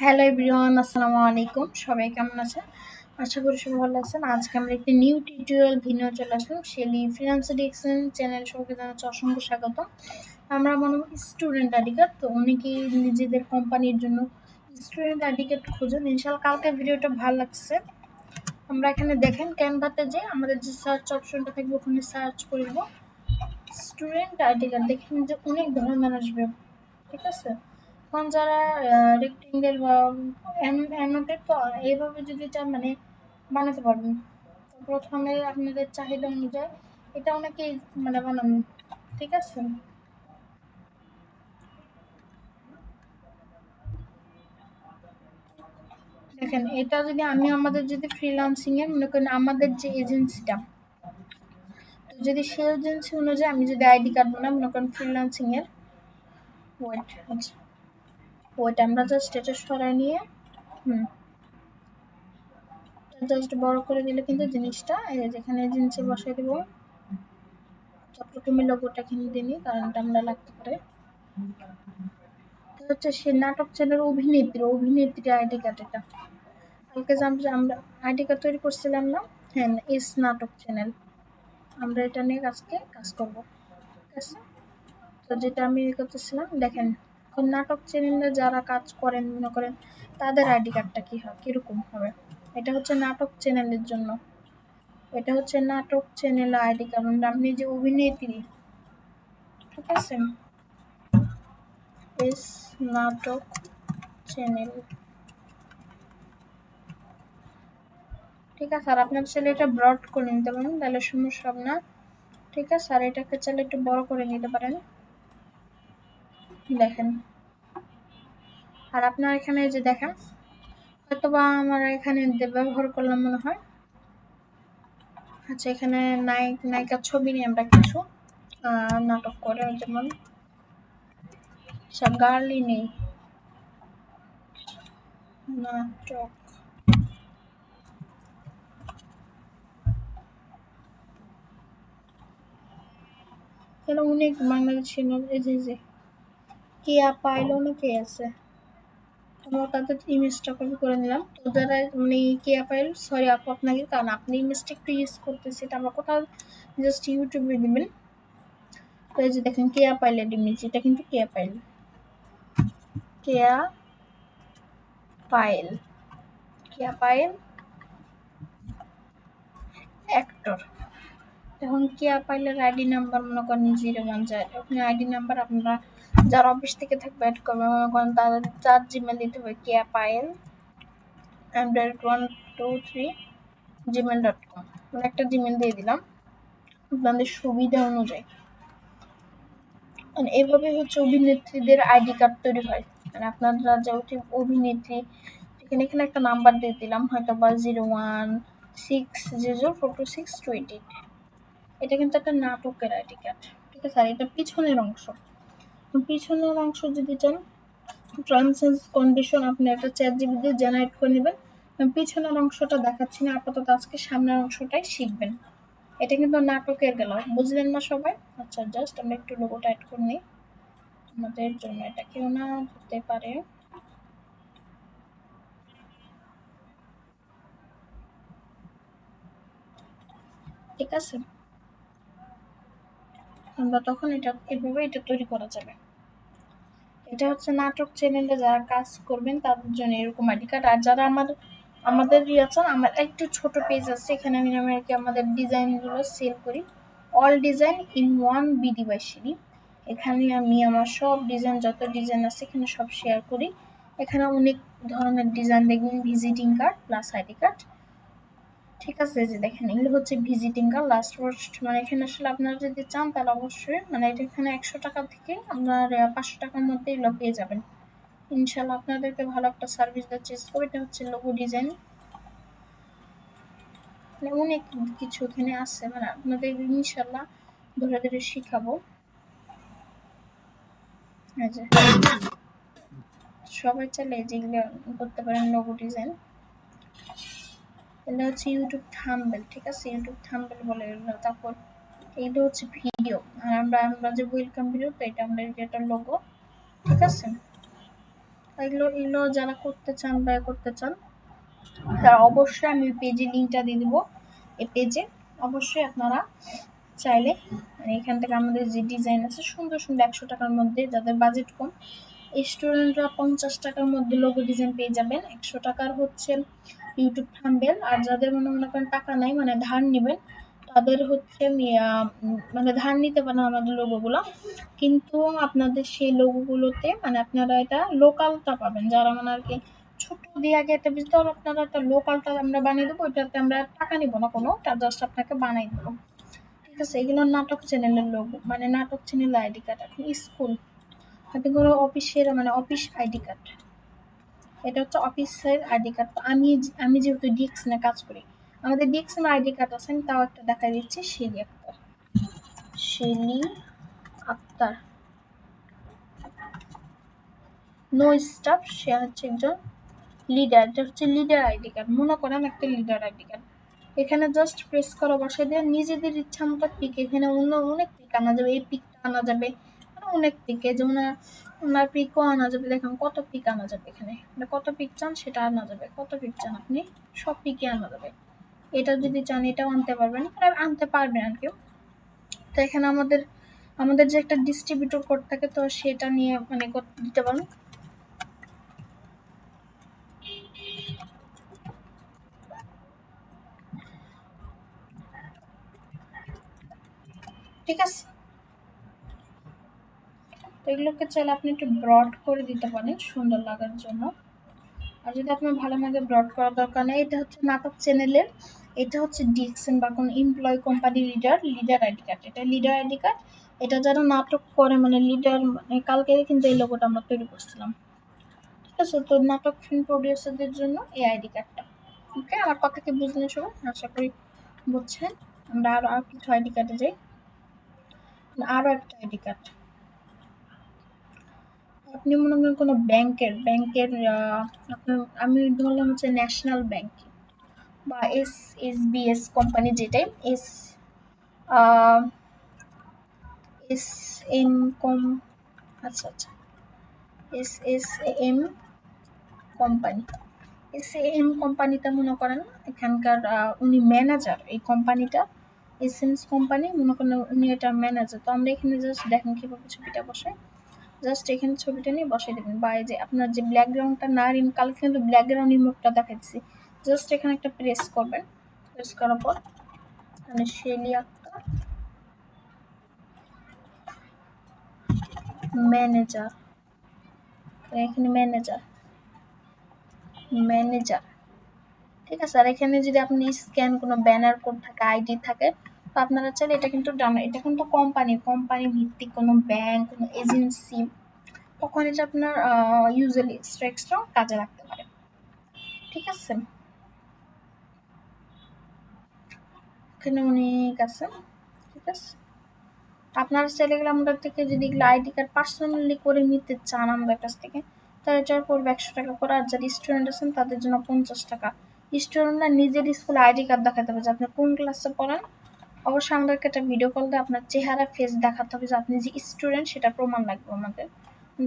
Hello everyone, আসসালামু আলাইকুম। সবাই কেমন আছেন? আশা করি সবাই ভালো আছেন। আজকে আমরা একটি নিউ টিউটোরিয়াল ভিডিও চলে আসলাম। শেলি ফ্রিল্যান্সার ডিকশন চ্যানেল সবাইকে জানাচ্ছি অসংখ্য স্বাগত। আমরা মনে করি স্টুডেন্ট আইডি কার্ড, তো অনেকেই নিজেদের কোম্পানির জন্য স্টুডেন্ট আইডি কার্ড খোঁজেন। ইনশাআল্লাহ কালকে ভিডিওটা ভালো লাগছে। আমরা এখানে দেখেন ক্যানভাতে যে আমাদের যে সার্চ অপশনটা থাকবে ওখানে সার্চ করব স্টুডেন্ট আইডি কার্ড। দেখেন যে অনেক ধরনের আসবে, ঠিক আছে। এখন যারা রেক্টেঙ্গেল বা অ্যানোটেড, তো এইভাবে যদি চান মানে বানাতে পারবেন। তো প্রথমে আপনাদের চাহিদা অনুযায়ী এটা অনেকেই মানে বানান, ঠিক আছে। দেখেন এটা যদি আমাদের যদি ফ্রিল্যান্সিং এর মনে করেন আমাদের যে এজেন্সিটা, তো যদি সেই এজেন্সি অনুযায়ী আমি যদি আইডি কার্ড বানাই মনে করেন ফ্রিল্যান্সিং এর, ওয়েট আচ্ছা ওয়েট আমরা জাস্ট এটা সরাই নিয়ে জাস্ট বড় করে দিলে কিন্তু জিনিসটা এই যেখানে এজেন্সি বসাই দেবো, চট্টগ্রামের লোগোটা কিনে দিই কারণ এটা আমরা লাগতে পারে। এটা হচ্ছে সে নাটক চ্যানেল অভিনেত্রী আইডি কার্ড। এটা কালকে যে আমরা আইডি কার্ড তৈরি করছিলাম না, হ্যাঁ এস নাটক চ্যানেল, আমরা এটা নিয়ে কাজ করবো, ঠিক আছে। তো যেটা আমি করতেছিলাম দেখেন, এখন নাটক চ্যানেলে যারা কাজ করেন মনে করেন তাদের আইডি কার্ডটা কি হয় কিরকম হবে। এটা হচ্ছে নাটক চ্যানেলের জন্য, এটা হচ্ছে নাটক চ্যানেল আইডি কার্ড, আপনি যে অভিনেত্রী, ঠিক আছে, এস নাটক চ্যানেল, ঠিক আছে। আর আপনার চাইলে এটা ব্রড করে নিতে পারেন, তাহলে সমস্যা হবে না, ঠিক আছে। আর এটাকে চাইলে একটু বড় করে নিতে পারেন, দেখেন। আর আপনার এখানে যে দেখেন হয়তোবা আমার এখানে ব্যবহার করলাম মনে হয়, আচ্ছা এখানে নায়িকার ছবি নিয়ে আমরা কিছু নাটক করে, যেমন গার্লি নেই নাটক, কেন অনেক বাংলাদেশি এই যে কেয়া পাইল অনেকে আছে, আমরা তাদের ইমেজটা কপি করে নিলাম। তো যারা মানে কেয়া পাইল, সরি আপু আপনাকে, কারণ আপনি ইমেজটা একটু ইউজ করতেছি, এটা আমরা কোথাও জাস্ট ইউটিউবে দিবেন। তো এই যে দেখেন কেয়া পাইলের ইমেজ, এটা কিন্তু কেয়া পাইল, কেয়া পাইল, কেয়া পাইল অ্যাক্টর। এখন কেয়া পাইলের আইডি নাম্বার মনে করেন 01 যায়, ওখানে আইডি নাম্বার আপনারা যারা অফিস থেকে থাকবে অ্যাড করবে, মনে করেন তাদের চার জিমেল দিতে হবে কেয়া পাইল @123 gmail.com, মানে একটা জিমেল দিয়ে দিলাম আপনাদের সুবিধা অনুযায়ী। মানে এভাবে হচ্ছে অভিনেত্রীদের আইডি কার্ড তৈরি হয়। মানে আপনারা যেহেতু অভিনেত্রী, এখানে একটা নাম্বার দিয়ে দিলাম, হয়তো বা 0160042628, এটা কিন্তু একটা নাটকের আইডি কার্ড, ঠিক আছে। আর এটা পিছনের অংশ, পিছনের অংশ যদি চান টার্মস এন্ড কন্ডিশন আপনি একটা চ্যাট জিপিটি দিয়ে জেনারেট করে নেবেন। আমি পিছনের অংশটা দেখাচ্ছি না আপাতত, আজকে সামনের অংশটাই শিখবেন। এটা কিন্তু নাটকের গেল, বুঝলেন না সবাই? আচ্ছা জাস্ট আমরা একটু লোগোটা অ্যাড করে নিই আমাদের জন্য, এটা কেউ না ধরতে পারে, ঠিক আছে। আমরা তখন এটা এভাবে এটা তৈরি করা যাবে। এটা হচ্ছে নাটক চ্যানেলে যারা কাজ করবেন তাদের জন্য এরকম আইডি কার্ড। আর যারা আমাদের আছে, আমার একটু ছোট পেজ আছে, এখানে আমি আমাদের ডিজাইনগুলো সেল করি, all design in one BD by Shiri. এখানে আমি আমার সব ডিজাইন, যত ডিজাইন আছে এখানে সব শেয়ার করি। এখানে অনেক ধরনের ডিজাইন দেখবেন, visiting card plus ID card, ঠিক আছে। যে দেখেন এগুলো হচ্ছে ভিজিটিং কার্ড লাস্ট ফার্স্ট, মানে এখানে আসলে আপনারা যদি চান তাহলে অবশ্যই মানে এটা এখানে 100 টাকা থেকে আপনার 500 টাকার মধ্যে এগুলো পেয়ে যাবেন। ইনশাল্লাহ আপনাদেরকে ভালো একটা সার্ভিস দেওয়ার চেষ্টা করবো। এটা হচ্ছে লোগো ডিজাইন, মানে অনেক কিছু এখানে আছে, মানে আপনাদের ইনশাল্লাহ ধরে ধরে শিখাবো। এই যে সবাই চাইলে যেগুলো করতে পারেন লোগো ডিজাইন, এটা হচ্ছে ইউটিউব থাম্বনেল, ঠিক আছে, ইউটিউব থাম্বনেল বলে এগুলো। তারপর এইটা হচ্ছে ভিডিও, আর আমরা যে ওয়েলকাম ভিডিও, তো এটা আমাদের এটা লোগো, ঠিক আছে। এগুলো যারা করতে চান, ব্যয় করতে চান, তারা অবশ্যই আমি পেজে লিঙ্কটা দিয়ে দিব। এই পেজে অবশ্যই আপনারা চাইলে মানে এখান থেকে আমাদের যে ডিজাইন আছে সুন্দর সুন্দর 100 টাকার মধ্যে, যাদের বাজেট কম স্টুডেন্টরা 50 টাকার মধ্যে লোগো ডিজাইন পেয়ে যাবেন। 100 টাকার হচ্ছে ইউটিউব থাম্বনেল। আর যাদের মনে করেন টাকা নাই, মানে ধার নেবেন, তাদের হচ্ছে মানে ধার নিতে পারেন আমাদের লোগোগুলো, কিন্তু আপনাদের সেই লোগোগুলোতে মানে আপনারা এটা লোকালটা পাবেন। যারা মানে আর কি ছোট দিয়ে আগে একটা বুঝতে হবে, আপনারা একটা লোকালটা আমরা বানিয়ে দেবো, এটাতে আমরা টাকা নিব না কোনো, এটা জাস্ট আপনাকে বানাই দেবো। ঠিক আছে, এগুলো নাটক চ্যানেলের লোগো, মানে নাটক চ্যানেলের আইডি কার্ড। এখন স্কুল, হাতে কোনো অফিসের মানে অফিস আইডি কার্ড, এটা হচ্ছে অফিসের আইডি কার্ড। তো আমি যেহেতু ডিএক্সনে কাজ করি, আমাদের ডিএক্সএন আইডি কার্ড আছে, আমি তাও একটা দেখা দিচ্ছি। শেলি আক্তার, নো স্টাফ, সে হচ্ছে একজন লিডার। এটা হচ্ছে লিডার আইডি কার্ড, মনে করেন একটা লিডার আইডি কার্ড। এখানে জাস্ট প্রেস করা বসে দিয়ে নিজেদের ইচ্ছা মতো পিক, এখানে অন্য অনেক পিক আনা যাবে, এই পিকটা আনা যাবে, অনেক পিকে যেমন ওনার পিকও আনা যাবে। দেখেন কত পিক আনা যাবে, এখানে কত পিক চান সেটা আনা যাবে, কত পিক চান আপনি সব পিকে আনা যাবে। এটা যদি চান এটাও আনতে পারবেন, আর আনতে পারবেন আর কেউ। তো এখানে আমাদের আমাদের যে একটা ডিস্ট্রিবিউটর কোড থাকে, তো সেটা নিয়ে মানে দিতে পারেন। ঠিক আছে, তো এগুলোকে চাইলে আপনি একটু ব্রড করে দিতে পারেন সুন্দর লাগার জন্য। আর যদি আপনার ভালো লাগে ব্রড করার দরকার নেই। এটা হচ্ছে নাটক চ্যানেলের, এটা হচ্ছে ডিএক্সএন বা কোনো employ company leader ID card. এটা লিডার আইডি কার্ড, এটা যারা নাটক করে মানে লিডার, মানে কালকে কিন্তু এই লোগোটা আমরা তৈরি করছিলাম। ঠিক আছে, তো নাটক ফিল্ম প্রডিউসারদের জন্য এই আইডি কার্ডটা। ওকে, আমার কথা কি বুঝলেন সবাই? আশা করি বুঝছেন। আমরা আরো কিছু আইডি কার্ডে যাই। আরো একটা আইডি কার্ড, আপনি মনে করেন কোনো ব্যাংকের আপনার, আমি ধরলাম হচ্ছে ন্যাশনাল ব্যাংক বা এসবিএস কোম্পানি, যেটাই আহ, এস এম কম, আচ্ছা আচ্ছা, S M company. S M কোম্পানিতে মনে করেন এখানকার উনি ম্যানেজার, এই কোম্পানিটা এসএমস কোম্পানি, মনে করেন উনি এটা ম্যানেজার। তো আমরা এখানে জাস্ট দেখেন কীভাবে ছবিটা বসে, জাস্ট এখানে ছবিটা নিয়ে বসাই দেবেন। বা এই যে আপনার যে ব্যাকগ্রাউন্ডটা না কালকে কিন্তু ব্যাকগ্রাউন্ড ইমোটটা দেখাচ্ছি, জাস্ট এখানে একটা প্রেস করবেন। প্রেস করার পর মানে শেলি আক্তার ম্যানেজার, এখানে ম্যানেজার। ঠিক আছে, আর এখানে যদি আপনি স্ক্যান কোনো ব্যানার কোড থাকে, আইডি থাকে, তো আপনারা চাইলে এটা কিন্তু ডান, এটা কিন্তু কোম্পানি ভিত্তিক কোনো ব্যাংক, কোনো এজেন্সি, তখন এটা আপনার ইউজুয়ালি এক্সট্রা কাজে লাগতে পারে। ঠিক আছে, এখানে অনেক আছে। ঠিক আছে, আপনারা চাইলে এগুলো আমাদের থেকে যদি এগুলো আইডি কার্ড পার্সোনালি করে নিতে চান আমাদের কাছ থেকে, তাহলে এটার পড়বে 100 টাকা করে। আর যারা স্টুডেন্ট আছেন তাদের জন্য 50 টাকা। স্টুডেন্টরা নিজের স্কুলে আইডি কার্ড দেখাতে হবে যে আপনি কোন ক্লাসে পড়েন। অবশ্যই আমাদেরকে একটা ভিডিও কল দিয়ে আপনার চেহারা ফেস দেখাতে হবে যে আপনি যে স্টুডেন্ট, সেটা প্রমাণ লাগবে আমাদের,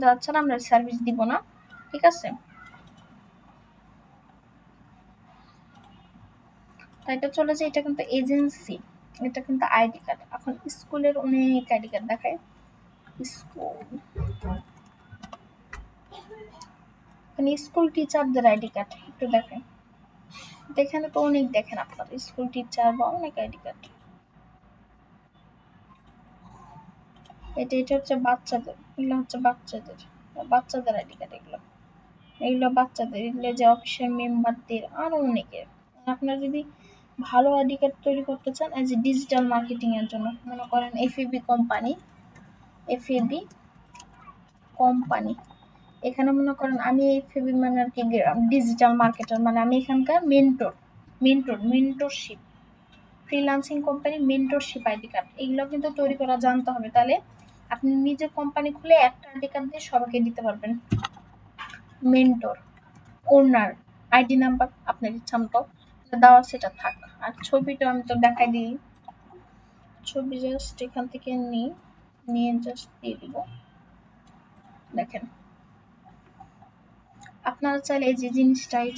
তাছাড়া আমরা সার্ভিস দিব না। ঠিক আছে, তাই এটা চলে যায়। এটা কিন্তু এজেন্সি, এটা কিন্তু আইডি কার্ড। এখন স্কুলের অনেক আইডি কার্ড দেখায়। স্কুল, মানে স্কুল টিচারদের আইডি কার্ড একটু দেখেন, এখানে তো অনেক দেখেন আপনার স্কুল টিচার বা অনেক আইডি কার্ড। এটা হচ্ছে বাচ্চাদের, এগুলো হচ্ছে বাচ্চাদের আইডি কার্ড। এগুলো বাচ্চাদের, এগুলো যে অফিসের মেম্বারদের, আরো অনেকের। আপনারা যদি ভালো আইডি কার্ড তৈরি করতে চান এজ এ ডিজিটাল মার্কেটিং এর জন্য, মনে করেন এফএবি কোম্পানি, এখানে মনে করেন আমি এফএবি মানে আর কি ডিজিটাল মার্কেটার, মানে আমি এখানকার mentorship, freelancing company mentorship ID card, এগুলো কিন্তু তৈরি করা জানতে হবে। তাহলে আপনি নিজে কোম্পানি খুলে একটা আইডি কার্ড দিয়ে সবাইকে দিতে পারবেন। মেন্টর, ওনার আইডি নাম্বার আপনার ইচ্ছা মতো দেওয়া, সেটা থাক। আর ছবিটা আমি তো দেখাই দিই, ছবি জাস্ট এখান থেকে নিয়ে জাস্ট দিয়ে দিব। দেখেন আপনারা চাইলে এই যে জিনিসটা, এই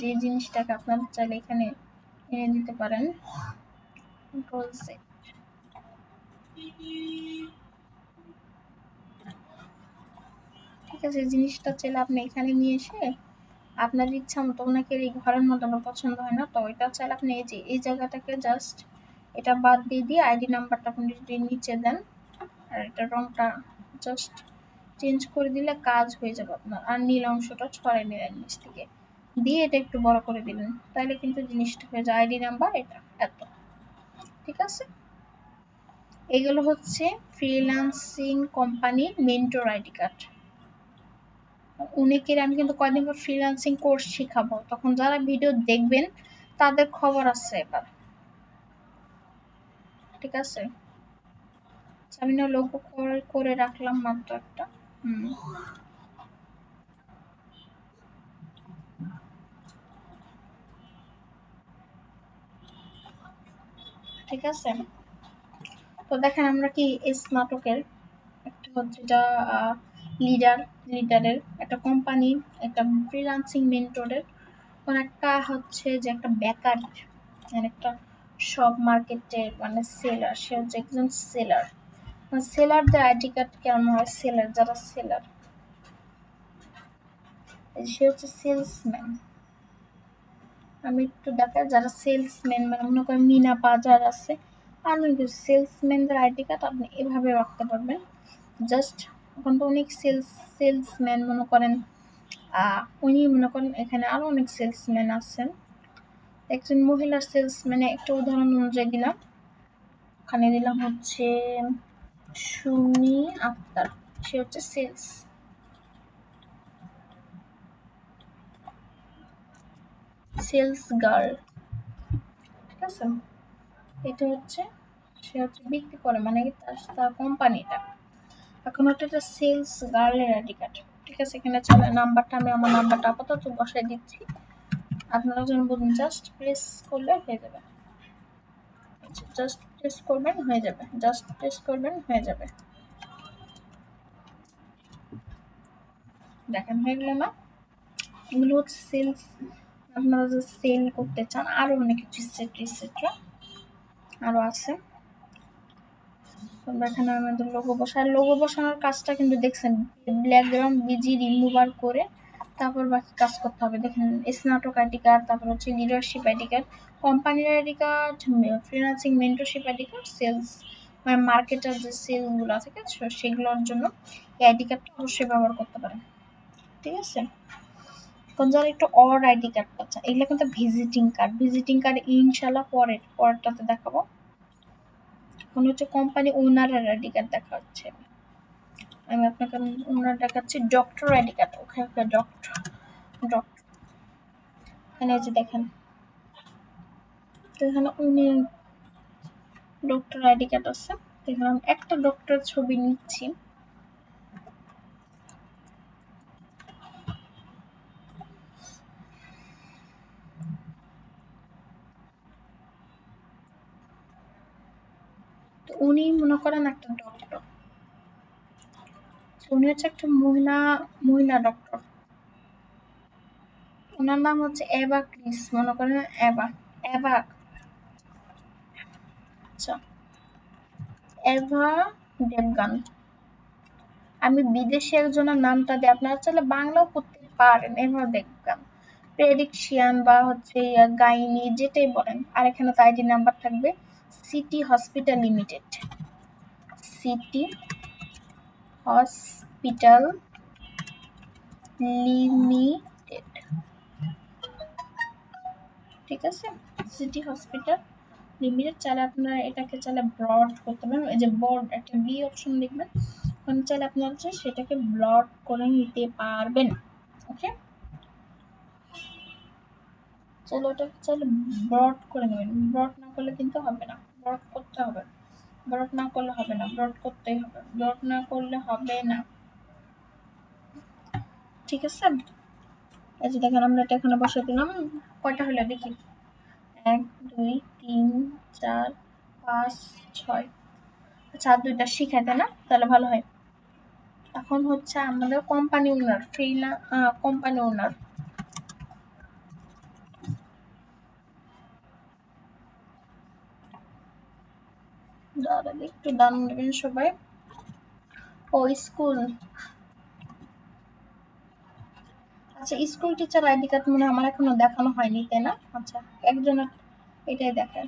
যে জিনিসটাকে আপনারা চাইলে এখানে এনে দিতে পারেন। কন্ট্রোল সেট, ঠিক আছে। জিনিসটা চাইলে আপনি এখানে নিয়ে এসে আপনার ইচ্ছা মতো, ওনাকে এই ঘরের মতো আমার পছন্দ হয় না, তো এটা চাইলে আপনি এই যে এই জায়গাটাকে জাস্ট এটা বাদ দিয়ে আইডি নাম্বারটা আপনি যদি নিচে দেন আর এটা রংটা জাস্ট চেঞ্জ করে দিলে কাজ হয়ে যাবে আপনার। আর নীল অংশটা ছড়াই নিলেন নিচ থেকে, দিয়ে এটা একটু বড় করে দিলেন, তাহলে কিন্তু জিনিসটা হয়ে যায় আইডি নাম্বার এটা এত, ঠিক আছে। এগুলো হচ্ছে freelancing company mentor ID card. অনেকের আমি কিন্তু কয়দিন পর ফ্রিল্যান্সিং কোর্স শিখাবো, তখন যারা ভিডিও দেখবেন তাদের খবর আছে এবার, ঠিক আছে। আমি না লোগো করে রাখলাম মাত্র একটা। হুম, ঠিক আছে। তো দেখেন আমরা কি স্নাতকের একটা হচ্ছে এটা লিডার, লিডারের একটা কোম্পানি, একটা ফ্রিল্যান্সিং মেন্টরের, কোন একটা হচ্ছে যে একটা বেকার, মানে একটা সব মার্কেটের মানে সেলার, সে হচ্ছে একজন সেলার। সেলারদের আইডি কার্ড কেমন হয়, সেলার যারা সেলার, সে হচ্ছে সেলসম্যান। আমি একটু দেখাই যারা সেলসম্যান, মানে মনে করেন মিনা বাজার আছে আর অনেক সেলসম্যানদের আইডি কার্ড আপনি এভাবে রাখতে পারবেন। জাস্ট এখন তো অনেক সেলসম্যান মনে করেন, উনি মনে করেন এখানে আরো অনেক সেলসম্যান আছেন। একজন মহিলার সেলসম্যানে একটা উদাহরণ অনুযায়ী দিলাম, ওখানে দিলাম হচ্ছে সুমি আক্তার, সে হচ্ছে সেলস গার্ল, ঠিক আছে। এটা হচ্ছে সে হচ্ছে বিক্রি করে, মানে কি তার কোম্পানিটা। এখন হচ্ছে একটা সেলস গার্লের আইডি কার্ড, ঠিক আছে। এখানে চলে নাম্বারটা, আমি আমার নাম্বারটা আপাতত বসাই দিচ্ছি, আপনারা যখন বলুন জাস্ট প্রেস করলে হয়ে যাবে, জাস্ট প্রেস করবেন হয়ে যাবে, জাস্ট প্রেস করবেন হয়ে যাবে। দেখেন হয়ে গেল না। এগুলো হচ্ছে সেলস, আপনারা যে সেল করতে চান আরো অনেক কিছু এটসেট্রা আরো আছে। তোমরা এখানে আমাদের লোগো বসার, লোগো বসানোর কাজটা কিন্তু দেখছেন, ব্যাকগ্রাউন্ড বিজি রিমুভার করে তারপর বাকি কাজ করতে হবে। দেখেন স্নাতক আইডি কার্ড, তারপর হচ্ছে লিডারশিপ আইডি কার্ড, কোম্পানির ID card, freelancing mentorship ID card, sales মানে মার্কেটার যে সেলগুলো থাকে সেগুলোর জন্য এই আইডি কার্ডটা অবশ্যই ব্যবহার করতে পারেন, ঠিক আছে। কোন যারা একটু অড আইডি কার্ড পাচ্ছেন, এগুলো কিন্তু ভিজিটিং কার্ড, ভিজিটিং কার্ড ইনশাল্লাহ পরেরটাতে দেখাবো। এখন হচ্ছে কোম্পানি ওনারের আইডি কার্ড দেখা হচ্ছে, আমি আপনাকে ওনার দেখাচ্ছি ডক্টর আইডি কার্ড। ওকে ওকে, ডক্টর ডক্টর, এখানে যে দেখেন, তো এখানে উনি ডক্টর আইডি কার্ড আছে, তো এখানে আমি একটা ডক্টরের ছবি নিচ্ছি। তো উনি মনে করেন একটা ডক্টর, উনি হচ্ছে একটা মহিলা, মহিলা ডক্টর। ওনার নাম হচ্ছে এভা ক্রিস, মনে করেন এভা, এভা, আচ্ছা, এভা দেবগান। আমি বিদেশি একজনের নামটা দিই, আপনারা চাইলে বাংলাও করতে পারেন, এভাবে দেখবেন প্রেডিকশিয়ান বা হচ্ছে গাইনি যেটাই বলেন। আর এখানে তো আইডি নাম্বার থাকবে city hospital limited, city hospital limited, ঠিক আছে। সিটি হসপিটাল লিমিটেড, চাইলে আপনারা এটাকে চাইলে ব্রড করতে পারেন, এই যে বোর্ড একটা বি অপশন দেখবেন, ওখানে চাইলে আপনারা হচ্ছে সেটাকে ব্লড করে নিতে পারবেন, ওকে। চলো ওটাকে চাইলে ব্রড করে নেবেন, ব্রড না করলে কিন্তু হবে না, ব্রড করতে হবে, ব্রড না করলে হবে না, ব্রড করতেই হবে, ব্রড না করলে হবে না, ঠিক আছে। এই যে দেখেন আমরা এটা এখানে বসে দিলাম, কয়টা হলো দেখি, 1 2 3 4 5 6, আচ্ছা আর দুইটা শিখাইতে না, তাহলে ভালো হয়। এখন হচ্ছে আমাদের কোম্পানি ওনার কোম্পানি ওনার একটু দান দেবেন সবাই। ও স্কুল, আচ্ছা স্কুল টিচার আইডি কার্ড মনে হয় আমার এখনো দেখানো হয়নি, তাই না? আচ্ছা একজনের এটাই দেখেন,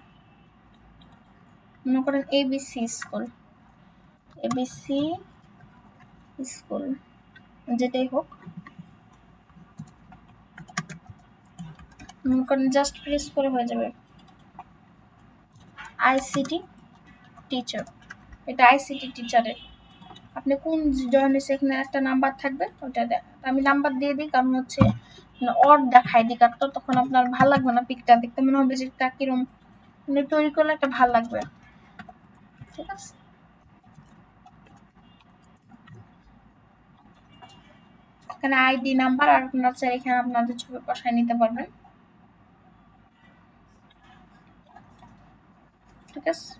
মনে করেন এবিসি স্কুল, এবিসি স্কুল যেটাই হোক, মনে করেন জাস্ট প্রেস করে হয়ে যাবে আইসিটি টিচার। এটা আইসিটি টিচারের আপনি কোন জয়েন এখানে একটা নাম্বার থাকবে, ওটা আমি নাম্বার দিয়ে দিই, কারণ হচ্ছে অর দেখায় আইডি কার্ড, তো তখন আপনার ভালো লাগবে না, পিকটা দেখতে মনে হবে যে কিরম মানে তৈরি করলে একটা ভালো লাগবে। ঠিক আছে, এখানে আইডি নাম্বার আর আপনার চাই এখানে আপনাদের ছবি বসায় নিতে পারবেন। ঠিক আছে,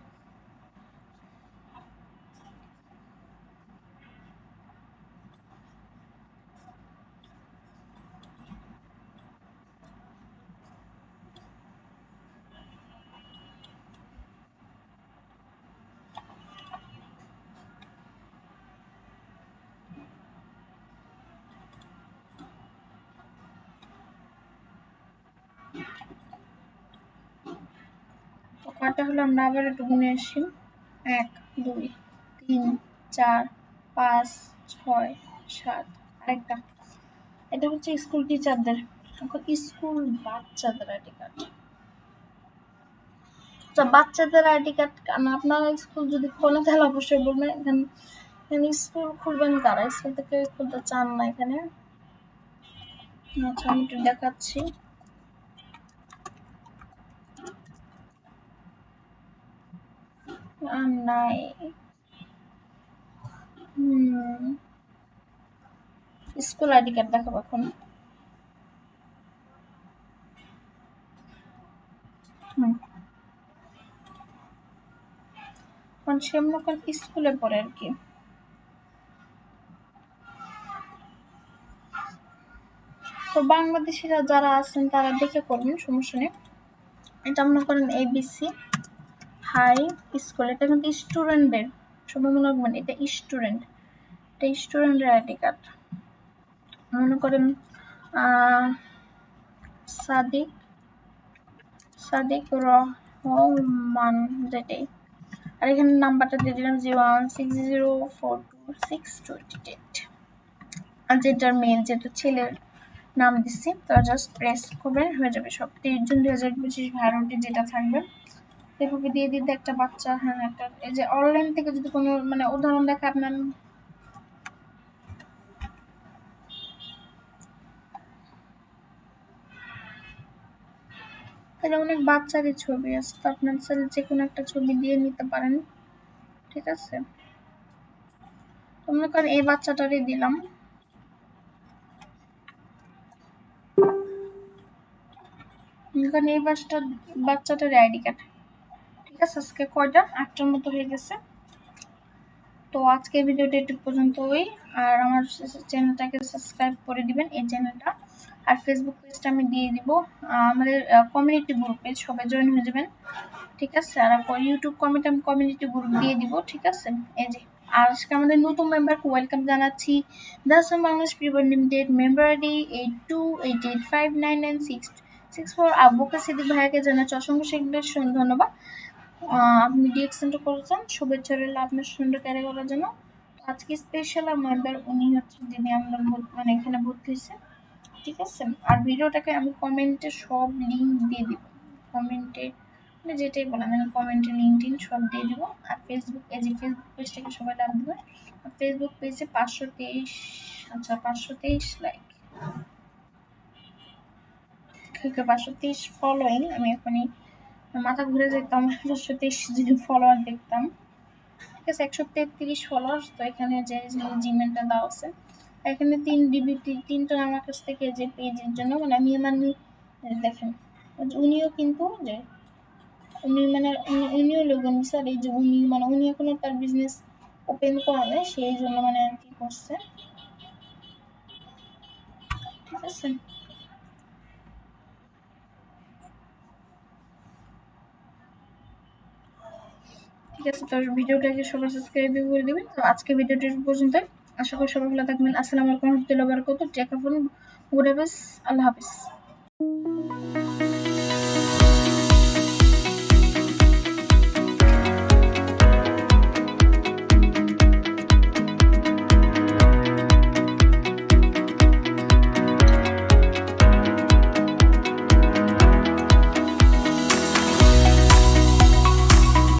তো কয়টা হলো আমরা আবার একটু গুনে আসি। 1 2 3 4 5 6 7, আরেকটা, এটা হচ্ছে স্কুল টিচারদের। এখন স্কুল বাচ্চাদের আইডি কার্ড, আচ্ছা বাচ্চাদের আইডি কার্ড আপনারা স্কুল যদি খোলেন তাহলে অবশ্যই বলবেন। এখানে এখানে স্কুল খুলবেন কারা, স্কুল থেকে খুলতে চান না এখানে? আচ্ছা আমি একটু দেখাচ্ছি। নাই, স্কুল আইডি কার্ড দেখাবো এখন। কারণ সে মনে করেন স্কুলে পড়ে আর কি। তো বাংলাদেশিরা যারা আছেন তারা দেখে করবেন, সমস্যা নেই। এটা মনে করেন এবিসি হাই স্কুল, এটা কিন্তু স্টুডেন্টদের, সবাই মনে রাখবেন এটা স্টুডেন্ট, এটা স্টুডেন্টের আইডি কার্ড। মনে করেন সাদিক সাদিক রহমান যেটাই, আর এখানে নাম্বারটা দিয়ে দিলাম 0160426288, আর যেটার মেল যেটা ছেলের নাম দিচ্ছি, তো জাস্ট প্রেস করবেন হয়ে যাবে সব। 30 জুন 2025 ভারতে যেটা থাকবে এভাবে দিয়ে দিতে একটা বাচ্চা। হ্যাঁ একটা, এই যে অনলাইন থেকে যদি কোনো মানে উদাহরণ দেখে আপনার, তাহলে অনেক বাচ্চারই ছবি আছে, তো আপনার ছেলে যে কোনো একটা ছবি দিয়ে নিতে পারেন। ঠিক আছে, তো মনে করেন এই বাচ্চাটারই দিলাম, মনে করেন এই বাচ্চাটার আইডি কার্ড। ঠিক আছে, আজকে কয়টা 8টার মতো হয়ে গেছে। তো আজকে ভিডিওটা একটু পর্যন্তই, আর আমার চ্যানেলটাকে সাবস্ক্রাইব করে দিবেন এই চ্যানেলটা, আর ফেসবুক পেজটা আমি দিয়ে দিব, আমাদের কমিউনিটি গ্রুপে সবাই জয়েন হয়ে যাবেন। ঠিক আছে, আর ইউটিউব কমিউনিটি গ্রুপ দিয়ে দিব। ঠিক আছে, এই যে আজকে আমাদের নতুন মেম্বারকে ওয়েলকাম জানাচ্ছি। দাসম বাংলাদেশ প্রিবন লিমিটেড মেম্বার আইডি 8288599664। আব্বুকে সিদ্দিক ভাইয়াকে জানাচ্ছি অসংখ্য ধন্যবাদ। আপনি ডিএকশনটা করেছেন, শুভেচ্ছা রইল আপনার সুন্দর ক্যারি করার জন্য। আজকে স্পেশাল মেম্বার উনি হচ্ছে যিনি আমরা মানে এখানে ভর্তি হয়েছে। ঠিক আছে, আর ভিডিওটাকে আমি কমেন্টে সব লিঙ্ক দিয়ে দিব, কমেন্টে মানে যেটাই বলেন আমি কমেন্টে লিঙ্ক টিঙ্ক সব দিয়ে দিব। আর ফেসবুক, এই যে ফেসবুক পেজটাকে সবাই লাভ দেবে। আর ফেসবুক পেজে 523, আচ্ছা 523 লাইক, 523 ফলোয়িং, আমি এখনই মাথা ঘুরে যেতাম 523 যদি ফলোয়ার দেখতাম। ঠিক আছে, 133 ফলোয়ার্স। তো এখানে যে জিমেলটা দেওয়া আছে, এখানে 3 ডিবি, 3জন আমার কাছ থেকে যে পেজের জন্য মানে আমি মানে দেখেন উনিও কিন্তু যে উনি মানে উনিও লোগো নিচ্ছে, আর এই যে উনি মানে উনি এখনো তার বিজনেস ওপেন করা যায়, সেই জন্য মানে আর কি করছে, ঠিক আছে। ঠিক আছে, তো ভিডিওটাকে সবাই সাবস্ক্রাইব করে দিবেন। তো আজকে ভিডিওটি পর্যন্ত, আশা করি সবাই ভালো থাকবেন। আসসালামু আলাইকুম রহমতুল্লাহ বারাকাতুহু। টেক কেয়ার, গুড হাফেজ, আল্লাহ হাফেজ।